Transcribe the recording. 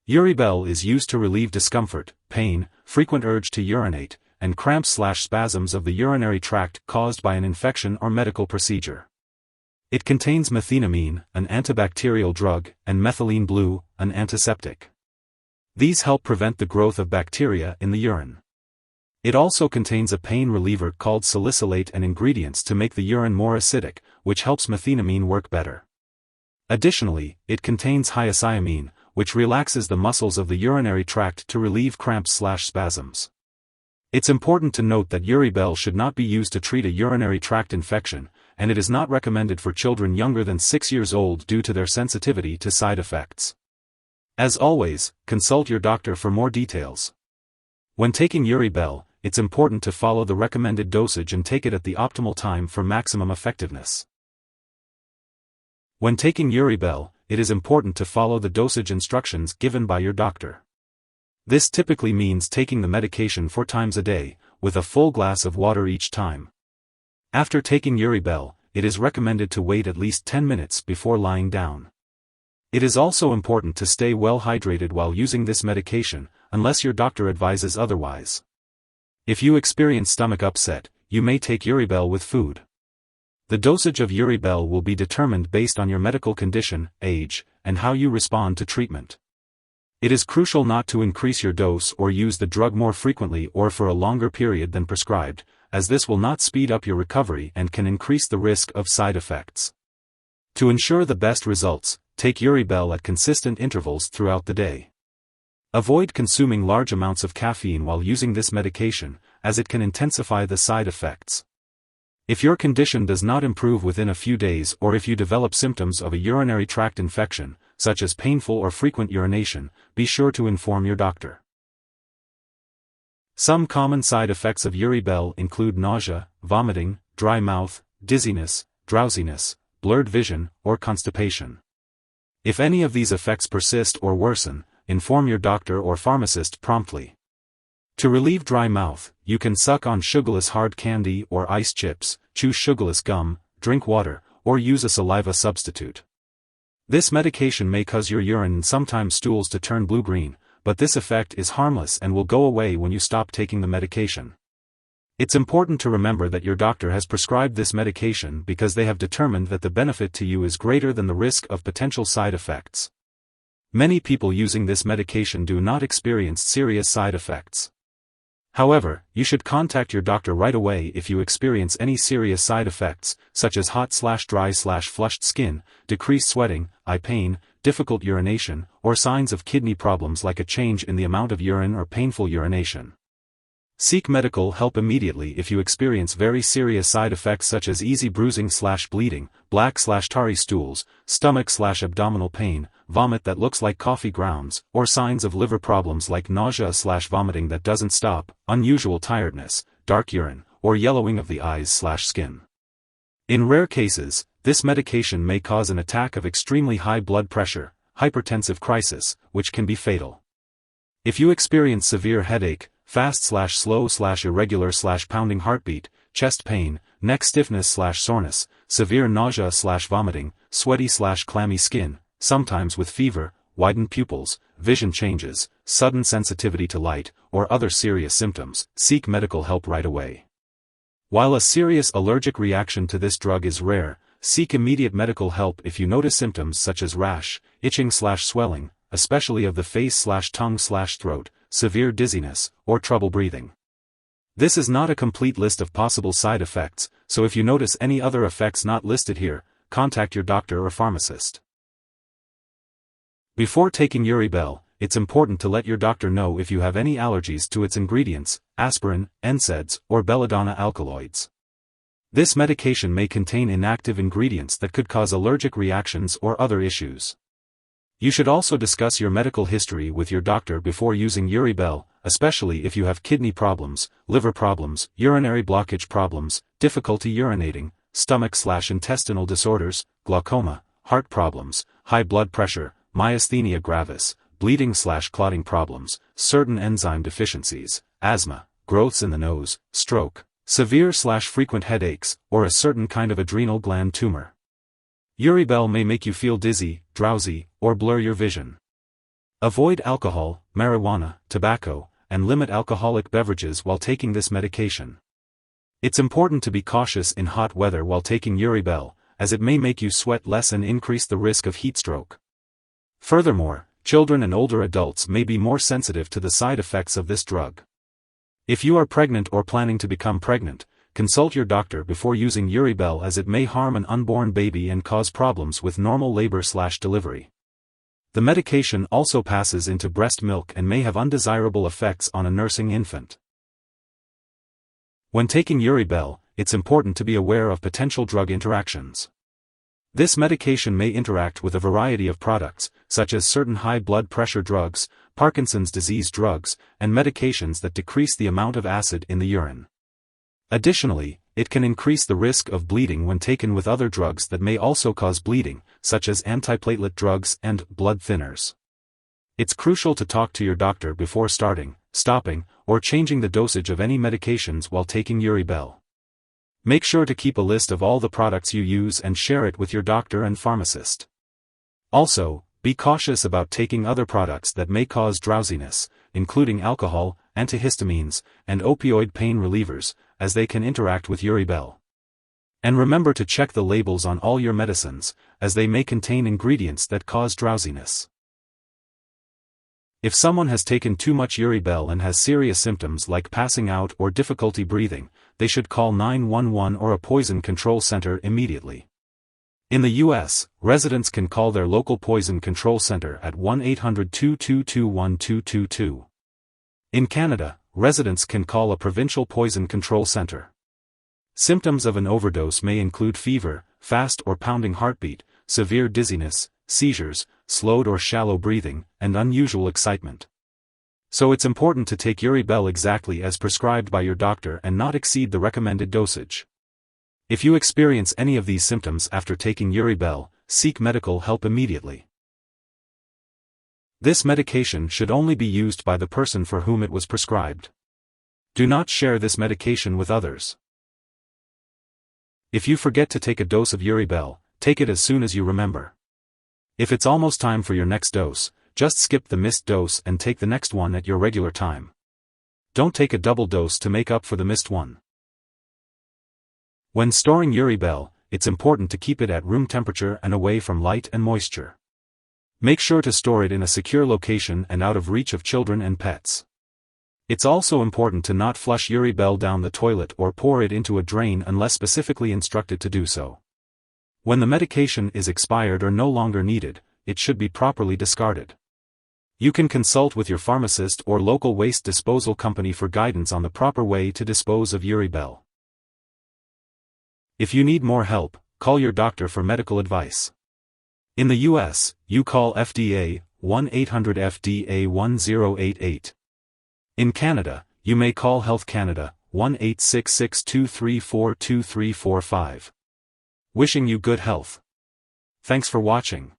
Uribel is used to relieve discomfort, pain, frequent urge to urinate, and cramps/spasms of the urinary tract caused by an infection or medical procedure. It contains methenamine, an antibacterial drug, and methylene blue, an antiseptic. These help prevent the growth of bacteria in the urine. It also contains a pain reliever called salicylate and ingredients to make the urine more acidic, which helps methenamine work better. Additionally, it contains hyoscyamine, which relaxes the muscles of the urinary tract to relieve cramps/spasms. It's important to note that Uribel should not be used to treat a urinary tract infection, and it is not recommended for children younger than 6 years old due to their sensitivity to side effects. As always, consult your doctor for more details. When taking Uribel, it's important to follow the recommended dosage and take it at the optimal time for maximum effectiveness. When taking Uribel, it is important to follow the dosage instructions given by your doctor. This typically means taking the medication 4 times a day, with a full glass of water each time. After taking Uribel, it is recommended to wait at least 10 minutes before lying down. It is also important to stay well hydrated while using this medication, unless your doctor advises otherwise. If you experience stomach upset, you may take Uribel with food. The dosage of Uribel will be determined based on your medical condition, age, and how you respond to treatment. It is crucial not to increase your dose or use the drug more frequently or for a longer period than prescribed, as this will not speed up your recovery and can increase the risk of side effects. To ensure the best results, take Uribel at consistent intervals throughout the day. Avoid consuming large amounts of caffeine while using this medication, as it can intensify the side effects. If your condition does not improve within a few days or if you develop symptoms of a urinary tract infection, such as painful or frequent urination, be sure to inform your doctor. Some common side effects of Uribel include nausea, vomiting, dry mouth, dizziness, drowsiness, blurred vision, or constipation. If any of these effects persist or worsen, inform your doctor or pharmacist promptly. To relieve dry mouth, you can suck on sugarless hard candy or ice chips, chew sugarless gum, drink water, or use a saliva substitute. This medication may cause your urine and sometimes stools to turn blue-green, but this effect is harmless and will go away when you stop taking the medication. It's important to remember that your doctor has prescribed this medication because they have determined that the benefit to you is greater than the risk of potential side effects. Many people using this medication do not experience serious side effects. However, you should contact your doctor right away if you experience any serious side effects, such as hot/dry/flushed skin, decreased sweating, eye pain, difficult urination, or signs of kidney problems like a change in the amount of urine or painful urination. Seek medical help immediately if you experience very serious side effects such as easy bruising/bleeding, black/tarry stools, stomach/abdominal pain, vomit that looks like coffee grounds, or signs of liver problems like nausea/vomiting that doesn't stop, unusual tiredness, dark urine, or yellowing of the eyes/skin. In rare cases, this medication may cause an attack of extremely high blood pressure, hypertensive crisis, which can be fatal. If you experience severe headache, fast/slow/irregular/pounding heartbeat, chest pain, neck stiffness/soreness, severe nausea/vomiting, sweaty/clammy skin, sometimes with fever, widened pupils, vision changes, sudden sensitivity to light, or other serious symptoms, seek medical help right away. While a serious allergic reaction to this drug is rare, seek immediate medical help if you notice symptoms such as rash, itching/swelling, especially of the face/tongue/throat, severe dizziness, or trouble breathing. This is not a complete list of possible side effects, so if you notice any other effects not listed here, contact your doctor or pharmacist. Before taking Uribel, it's important to let your doctor know if you have any allergies to its ingredients, aspirin, NSAIDs, or belladonna alkaloids. This medication may contain inactive ingredients that could cause allergic reactions or other issues. You should also discuss your medical history with your doctor before using Uribel, especially if you have kidney problems, liver problems, urinary blockage problems, difficulty urinating, stomach/intestinal disorders, glaucoma, heart problems, high blood pressure, myasthenia gravis, bleeding/clotting problems, certain enzyme deficiencies, asthma, growths in the nose, stroke, severe/frequent headaches, or a certain kind of adrenal gland tumor. Uribel may make you feel dizzy, drowsy, or blur your vision. Avoid alcohol, marijuana, tobacco, and limit alcoholic beverages while taking this medication. It's important to be cautious in hot weather while taking Uribel, as it may make you sweat less and increase the risk of heat stroke. Furthermore, children and older adults may be more sensitive to the side effects of this drug. If you are pregnant or planning to become pregnant, consult your doctor before using Uribel, as it may harm an unborn baby and cause problems with normal labor/delivery. The medication also passes into breast milk and may have undesirable effects on a nursing infant. When taking Uribel, it's important to be aware of potential drug interactions. This medication may interact with a variety of products, such as certain high blood pressure drugs, Parkinson's disease drugs, and medications that decrease the amount of acid in the urine. Additionally, it can increase the risk of bleeding when taken with other drugs that may also cause bleeding, such as antiplatelet drugs and blood thinners. It's crucial to talk to your doctor before starting, stopping, or changing the dosage of any medications while taking Uribel. Make sure to keep a list of all the products you use and share it with your doctor and pharmacist. Also, be cautious about taking other products that may cause drowsiness, including alcohol, antihistamines, and opioid pain relievers, as they can interact with Uribel. And remember to check the labels on all your medicines, as they may contain ingredients that cause drowsiness. If someone has taken too much Uribel and has serious symptoms like passing out or difficulty breathing, they should call 911 or a poison control center immediately. In the U.S., residents can call their local poison control center at 1-800-222-1222. In Canada, residents can call a provincial poison control center. Symptoms of an overdose may include fever, fast or pounding heartbeat, severe dizziness, seizures, slowed or shallow breathing, and unusual excitement. So it's important to take Uribel exactly as prescribed by your doctor and not exceed the recommended dosage. If you experience any of these symptoms after taking Uribel, seek medical help immediately. This medication should only be used by the person for whom it was prescribed. Do not share this medication with others. If you forget to take a dose of Uribel, take it as soon as you remember. If it's almost time for your next dose, just skip the missed dose and take the next one at your regular time. Don't take a double dose to make up for the missed one. When storing Uribel, it's important to keep it at room temperature and away from light and moisture. Make sure to store it in a secure location and out of reach of children and pets. It's also important to not flush Uribel down the toilet or pour it into a drain unless specifically instructed to do so. When the medication is expired or no longer needed, it should be properly discarded. You can consult with your pharmacist or local waste disposal company for guidance on the proper way to dispose of Uribel. If you need more help, call your doctor for medical advice. In the U.S., you call FDA, 1-800-FDA-1088. In Canada, you may call Health Canada, 1-866-234-2345. Wishing you good health. Thanks for watching.